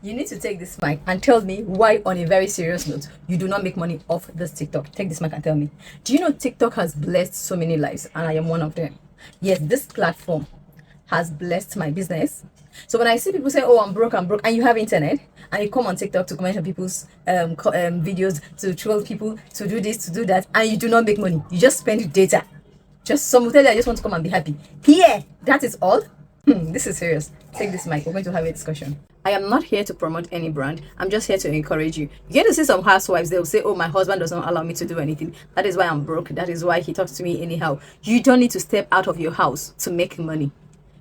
You need to take this mic and tell me why, on a very serious note, you do not make money off this TikTok. Take this mic and tell me. Do you know TikTok has blessed so many lives, and I am one of them? Yes, this platform has blessed my business. So when I see people say, "Oh, I'm broke," and you have internet, and you come on TikTok to comment on people's videos, to troll people, to do this, to do that, and you do not make money, you just spend data. Just some will tell you, "I just want to come and be happy." Here, that is all. This is serious. Take this mic. We're going to have a discussion. I am not here to promote any brand. I'm just here to encourage you. You get to see some housewives, they'll say, "Oh, my husband does not allow me to do anything. That is why I'm broke. That is why he talks to me anyhow." You don't need to step out of your house to make money.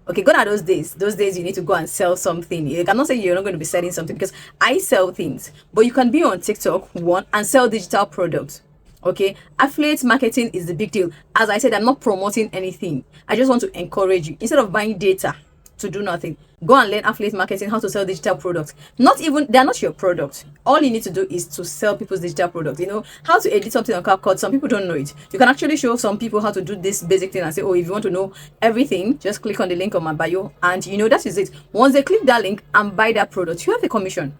Okay, gone are those days. Those days you need to go and sell something. You cannot say you're not going to be selling something, because I sell things. But you can be on TikTok, one, and sell digital products. Okay, affiliate marketing is the big deal. As I said, I'm not promoting anything. I just want to encourage you. Instead of buying data to do nothing, go and learn affiliate marketing, how to sell digital products. Not even, they're not your product. All you need to do is to sell people's digital products. You know how to edit something on CapCut. Some people don't know it. You can actually show some people how to do this basic thing and say, "Oh, if you want to know everything, just click on the link on my bio," and that is it. Once they click that link and buy that product, you have a commission.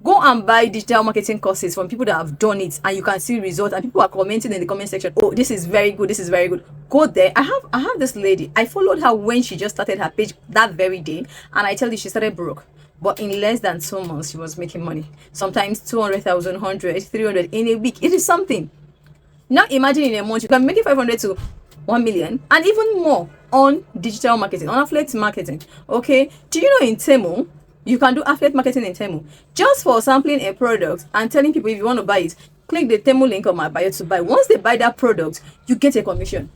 Go and buy digital marketing courses from people that have done it, and you can see results, and people are commenting in the comment section, "Oh, this is very good, this is very good." Go there. I have this lady. I followed her when she just started her page that very day, and I tell you, she started broke, but in less than 2 months she was making money. Sometimes 200,000, 100, 300 in a week. It is something. Now imagine in a month you can make it 500 to 1 million and even more on digital marketing, on affiliate marketing. Okay, do you know in Temu you can do affiliate marketing in Temu just for sampling a product and telling people, if you want to buy it, click the Temu link on my bio to buy. Once they buy that product, you get a commission.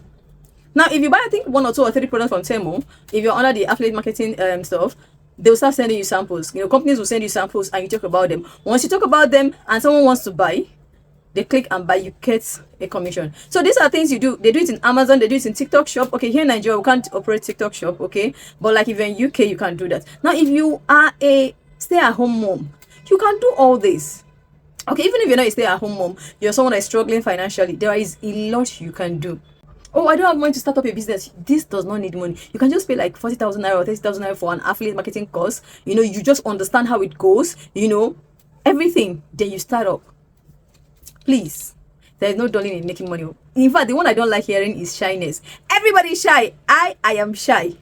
Now, if you buy, I think, 1 or 2 or 3 products from Temu, if you're under the affiliate marketing stuff, they'll start sending you samples. Companies will send you samples and you talk about them. Once you talk about them and someone wants to buy, they click and buy, you get a commission. So these are things you do. They do it in Amazon, they do it in TikTok shop. Okay, here in Nigeria we can't operate TikTok shop, okay, but like if you're in UK, you can do that. Now if you are a stay-at-home mom, you can do all this. Okay, even if you're not a stay-at-home mom, you're someone that's struggling financially, there is a lot you can do. "Oh, I don't have money to start up a business." This does not need money. You can just pay like 40,000 naira or 30,000 naira for an affiliate marketing course. You just understand how it goes, everything, then you start up. Please, there is no dulling in making money. In fact, the one I don't like hearing is shyness. Everybody is shy. I am shy.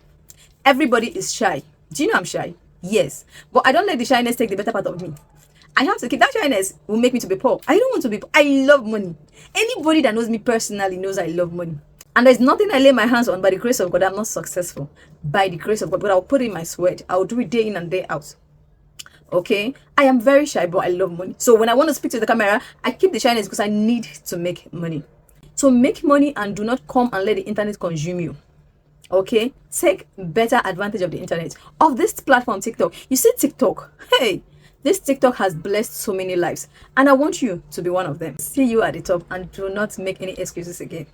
Everybody is shy. Do you know I'm shy? Yes, but I don't let the shyness take the better part of me. I have to keep that. Shyness will make me to be poor. I don't want to be poor. I love money. Anybody that knows me personally knows I love money. And there's nothing I lay my hands on. By the grace of God, I'm not successful. By the grace of God, but I'll put in my sweat. I'll do it day in and day out. Okay, I am very shy, but I love money. So when I want to speak to the camera, I keep the shyness because I need to make money. So make money and do not come and let the internet consume you. Okay, take better advantage of the internet, of this platform TikTok. You see TikTok, hey, this TikTok has blessed so many lives, and I want you to be one of them. See you at the top, and do not make any excuses again.